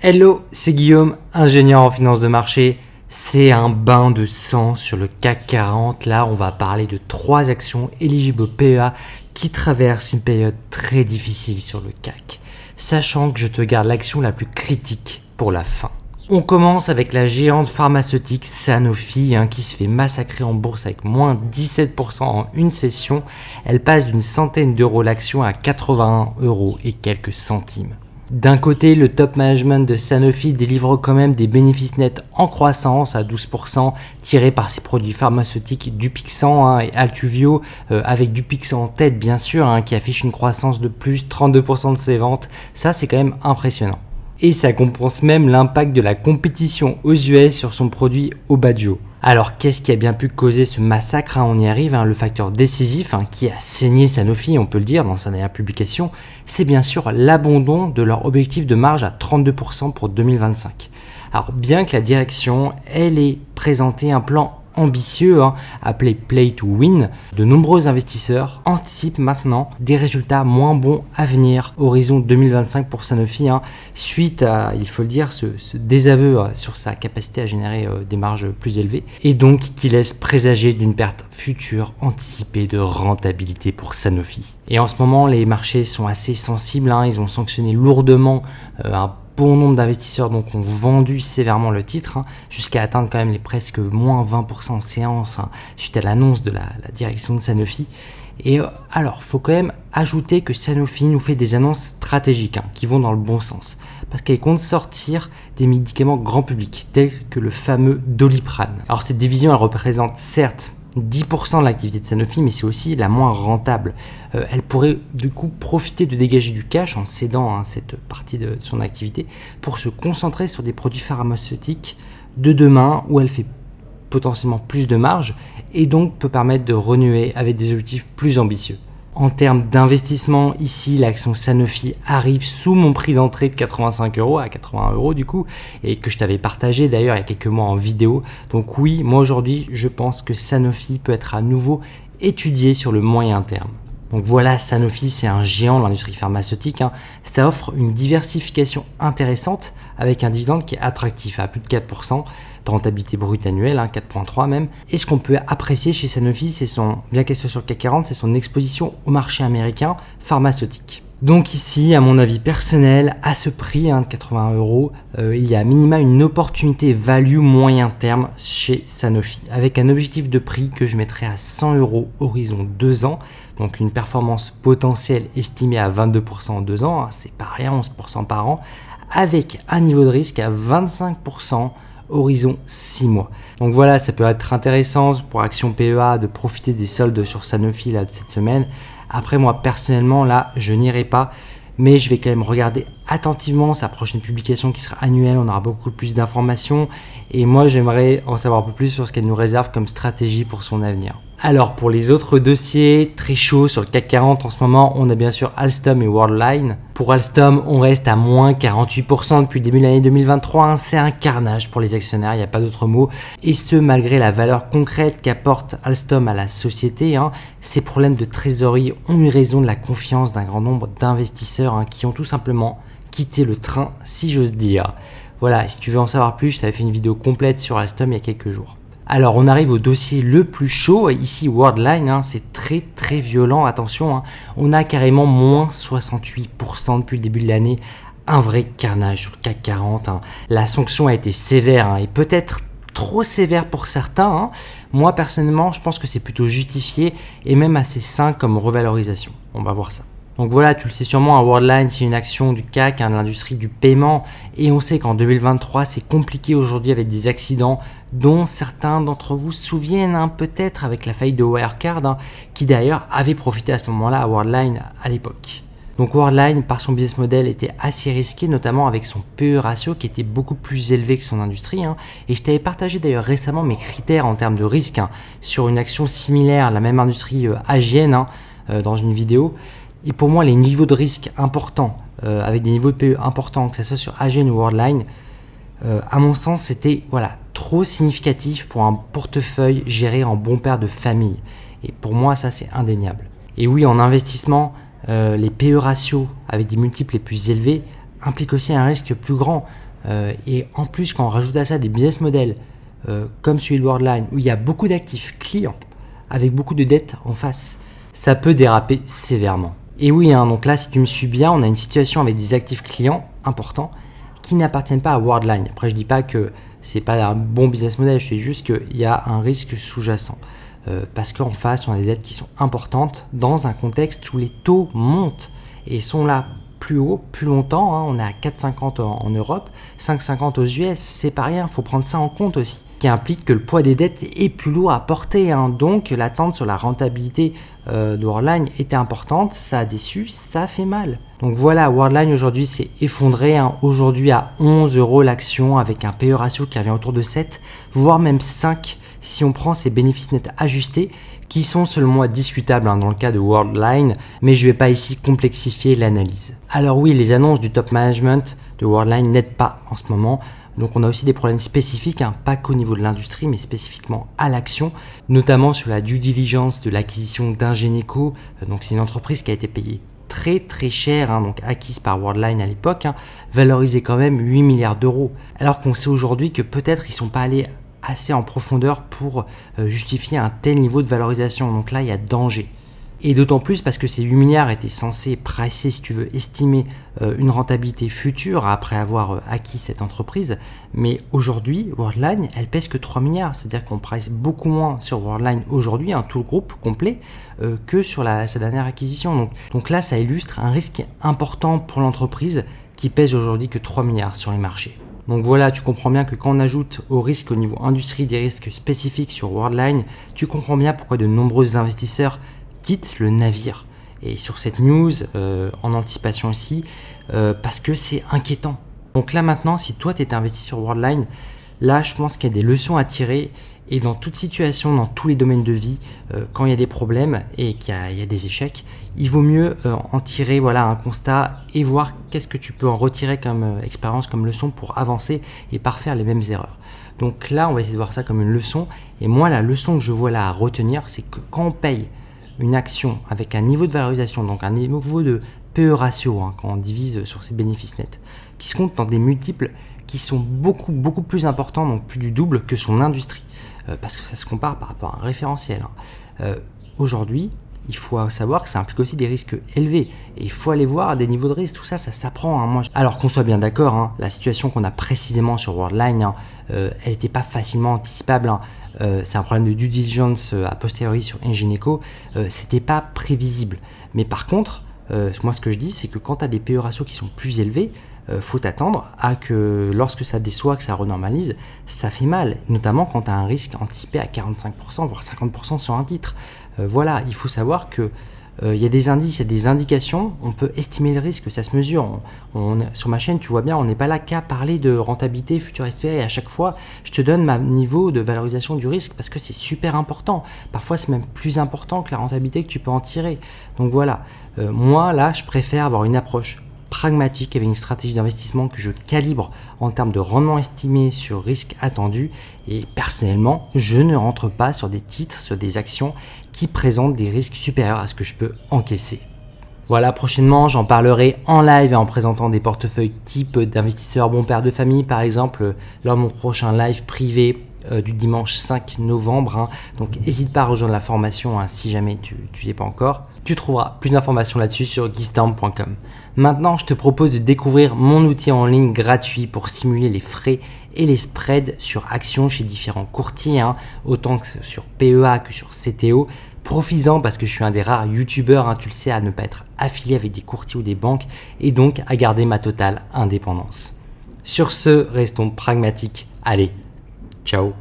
Hello, c'est Guillaume, ingénieur en finance de marché. C'est un bain de sang sur le CAC 40. Là, on va parler de 3 actions éligibles au PEA qui traversent une période très difficile sur le CAC, sachant que je te garde l'action la plus critique pour la fin. On commence avec la géante pharmaceutique Sanofi qui se fait massacrer en bourse avec moins 17% en une session. Elle passe d'une centaine d'euros l'action à 81 € et quelques centimes. D'un côté, le top management de Sanofi délivre quand même des bénéfices nets en croissance à 12%, tirés par ses produits pharmaceutiques Dupixent et Altuvio, avec Dupixent en tête bien sûr, qui affiche une croissance de plus 32% de ses ventes. Ça, c'est quand même impressionnant. Et ça compense même l'impact de la compétition aux US sur son produit Aubagio. Alors qu'est-ce qui a bien pu causer ce massacre? On y arrive, le facteur décisif qui a saigné Sanofi, on peut le dire, dans sa dernière publication, c'est bien sûr l'abandon de leur objectif de marge à 32% pour 2025. Alors bien que la direction, elle ait présenté un plan ambitieux appelé Play to Win, de nombreux investisseurs anticipent maintenant des résultats moins bons à venir, horizon 2025 pour Sanofi, suite à, il faut le dire, ce désaveu sur sa capacité à générer des marges plus élevées, et donc qui laisse présager d'une perte future anticipée de rentabilité pour Sanofi. Et en ce moment, les marchés sont assez sensibles, ils ont sanctionné lourdement un bon nombre d'investisseurs donc ont vendu sévèrement le titre, jusqu'à atteindre quand même les presque moins 20% en séance, suite à l'annonce de la direction de Sanofi. Et alors, faut quand même ajouter que Sanofi nous fait des annonces stratégiques qui vont dans le bon sens, parce qu'elle compte sortir des médicaments grand public, tels que le fameux Doliprane. Alors cette division, elle représente certes 10% de l'activité de Sanofi, mais c'est aussi la moins rentable. Elle pourrait du coup profiter de dégager du cash en cédant cette partie de son activité pour se concentrer sur des produits pharmaceutiques de demain où elle fait potentiellement plus de marge et donc peut permettre de renouer avec des objectifs plus ambitieux. En termes d'investissement, ici, l'action Sanofi arrive sous mon prix d'entrée de 85 € à 81 € du coup, et que je t'avais partagé d'ailleurs il y a quelques mois en vidéo. Donc oui, moi aujourd'hui, je pense que Sanofi peut être à nouveau étudié sur le moyen terme. Donc voilà, Sanofi, c'est un géant de l'industrie pharmaceutique. Ça offre une diversification intéressante avec un dividende qui est attractif à plus de 4% de rentabilité brute annuelle, 4,3 même. Et ce qu'on peut apprécier chez Sanofi, c'est bien qu'elle soit sur le CAC 40, c'est son exposition au marché américain pharmaceutique. Donc ici, à mon avis personnel, à ce prix de 81 €, il y a à minima une opportunité value moyen terme chez Sanofi, avec un objectif de prix que je mettrais à 100 € horizon 2 ans, donc une performance potentielle estimée à 22% en 2 ans, c'est pas rien, 11% par an, avec un niveau de risque à 25% horizon 6 mois. Donc voilà, ça peut être intéressant pour Action PEA de profiter des soldes sur Sanofi de cette semaine. Après, moi personnellement, là, je n'irai pas, mais je vais quand même regarder attentivement sa prochaine publication qui sera annuelle. On aura beaucoup plus d'informations et moi, j'aimerais en savoir un peu plus sur ce qu'elle nous réserve comme stratégie pour son avenir. Alors, pour les autres dossiers très chauds sur le CAC 40 en ce moment, on a bien sûr Alstom et Worldline. Pour Alstom, on reste à moins 48% depuis le début de l'année 2023. C'est un carnage pour les actionnaires, il n'y a pas d'autre mot. Et ce, malgré la valeur concrète qu'apporte Alstom à la société. Ces problèmes de trésorerie ont eu raison de la confiance d'un grand nombre d'investisseurs qui ont tout simplement quitté le train, si j'ose dire. Voilà, si tu veux en savoir plus, je t'avais fait une vidéo complète sur Alstom il y a quelques jours. Alors on arrive au dossier le plus chaud, ici Worldline, c'est très très violent, attention, on a carrément moins 68% depuis le début de l'année, un vrai carnage sur le CAC 40, La sanction a été sévère et peut-être trop sévère pour certains, Moi personnellement je pense que c'est plutôt justifié et même assez sain comme revalorisation, on va voir ça. Donc voilà, tu le sais sûrement, Worldline, c'est une action du CAC, de l'industrie du paiement. Et on sait qu'en 2023, c'est compliqué aujourd'hui avec des accidents dont certains d'entre vous se souviennent peut-être avec la faillite de Wirecard, qui d'ailleurs avait profité à ce moment-là à Worldline à l'époque. Donc Worldline, par son business model, était assez risqué, notamment avec son PE ratio qui était beaucoup plus élevé que son industrie. Et je t'avais partagé d'ailleurs récemment mes critères en termes de risque sur une action similaire à la même industrie AGN dans une vidéo. Et pour moi, les niveaux de risque importants, avec des niveaux de PE importants, que ce soit sur AGN ou Worldline, à mon sens, c'était trop significatif pour un portefeuille géré en bon père de famille. Et pour moi, ça, c'est indéniable. Et oui, en investissement, les PE ratios avec des multiples les plus élevés impliquent aussi un risque plus grand. Et en plus, quand on rajoute à ça des business models comme celui de Worldline, où il y a beaucoup d'actifs clients, avec beaucoup de dettes en face, ça peut déraper sévèrement. Et oui, donc là, si tu me suis bien, on a une situation avec des actifs clients importants qui n'appartiennent pas à Worldline. Après, je dis pas que c'est pas un bon business model, je dis juste qu'il y a un risque sous-jacent. Parce qu'en face, on a des dettes qui sont importantes dans un contexte où les taux montent et sont là plus haut, plus longtemps. On est à 4,50 en Europe, 5,50 aux US, c'est pas rien, il faut prendre ça en compte aussi, qui implique que le poids des dettes est plus lourd à porter. Donc l'attente sur la rentabilité de Worldline était importante, ça a déçu, ça fait mal. Donc voilà, Worldline aujourd'hui s'est effondré, aujourd'hui à 11 € l'action avec un PE ratio qui revient autour de 7, voire même 5 si on prend ses bénéfices nets ajustés, qui sont selon moi discutables dans le cas de Worldline, mais je ne vais pas ici complexifier l'analyse. Alors oui, les annonces du top management de Worldline n'aident pas en ce moment. Donc on a aussi des problèmes spécifiques, pas qu'au niveau de l'industrie, mais spécifiquement à l'action, notamment sur la due diligence de l'acquisition d'Ingeneco. Donc c'est une entreprise qui a été payée très très cher, donc acquise par Worldline à l'époque, valorisée quand même 8 milliards d'euros. Alors qu'on sait aujourd'hui que peut-être ils ne sont pas allés assez en profondeur pour justifier un tel niveau de valorisation. Donc là, il y a danger. Et d'autant plus parce que ces 8 milliards étaient censés pricer, si tu veux, estimer une rentabilité future après avoir acquis cette entreprise. Mais aujourd'hui, Worldline, elle pèse que 3 milliards. C'est-à-dire qu'on price beaucoup moins sur Worldline aujourd'hui, tout le groupe complet, que sur sa dernière acquisition. Donc là, ça illustre un risque important pour l'entreprise qui pèse aujourd'hui que 3 milliards sur les marchés. Donc voilà, tu comprends bien que quand on ajoute au risque au niveau industrie des risques spécifiques sur Worldline, tu comprends bien pourquoi de nombreux investisseurs quittent le navire. Et sur cette news, en anticipation aussi, parce que c'est inquiétant. Donc là maintenant, si toi tu es investi sur Worldline, là je pense qu'il y a des leçons à tirer. Et dans toute situation, dans tous les domaines de vie, quand il y a des problèmes et qu'il y a des échecs, il vaut mieux en tirer un constat et voir qu'est-ce que tu peux en retirer comme expérience, comme leçon pour avancer et pas refaire les mêmes erreurs. Donc là, on va essayer de voir ça comme une leçon. Et moi, la leçon que je vois là à retenir, c'est que quand on paye une action avec un niveau de valorisation, donc un niveau de PE ratio, quand on divise sur ses bénéfices nets, qui se compte dans des multiples qui sont beaucoup plus importants, donc plus du double que son industrie. Parce que ça se compare par rapport à un référentiel. Aujourd'hui, il faut savoir que ça implique aussi des risques élevés. Et il faut aller voir des niveaux de risque. Tout ça, ça s'apprend. Alors qu'on soit bien d'accord, la situation qu'on a précisément sur Worldline, elle n'était pas facilement anticipable. C'est un problème de due diligence a posteriori sur Ingeneco. C'était pas prévisible. Mais par contre, moi ce que je dis, c'est que quand tu as des PE ratios qui sont plus élevés, faut t'attendre à que lorsque ça déçoit, que ça renormalise, ça fait mal, notamment quand tu as un risque anticipé à 45%, voire 50% sur un titre. Voilà, il faut savoir que il y a des indices, il y a des indications, on peut estimer le risque, ça se mesure. Sur ma chaîne, tu vois bien, on n'est pas là qu'à parler de rentabilité future espérée. Et à chaque fois, je te donne ma niveau de valorisation du risque parce que c'est super important. Parfois, c'est même plus important que la rentabilité que tu peux en tirer. Donc voilà, moi là, je préfère avoir une approche pragmatique avec une stratégie d'investissement que je calibre en termes de rendement estimé sur risque attendu. Et personnellement, je ne rentre pas sur des titres, sur des actions qui présentent des risques supérieurs à ce que je peux encaisser. Voilà, prochainement, j'en parlerai en live et en présentant des portefeuilles type d'investisseurs bon père de famille, par exemple, lors de mon prochain live privé du dimanche 5 novembre. Donc n'hésite pas à rejoindre la formation si jamais tu n'y es pas encore. Tu trouveras plus d'informations là-dessus sur guistorm.com. Maintenant, je te propose de découvrir mon outil en ligne gratuit pour simuler les frais et les spreads sur actions chez différents courtiers, autant que sur PEA que sur CTO. Profites-en parce que je suis un des rares youtubeurs, tu le sais, à ne pas être affilié avec des courtiers ou des banques et donc à garder ma totale indépendance. Sur ce, restons pragmatiques. Allez, ciao.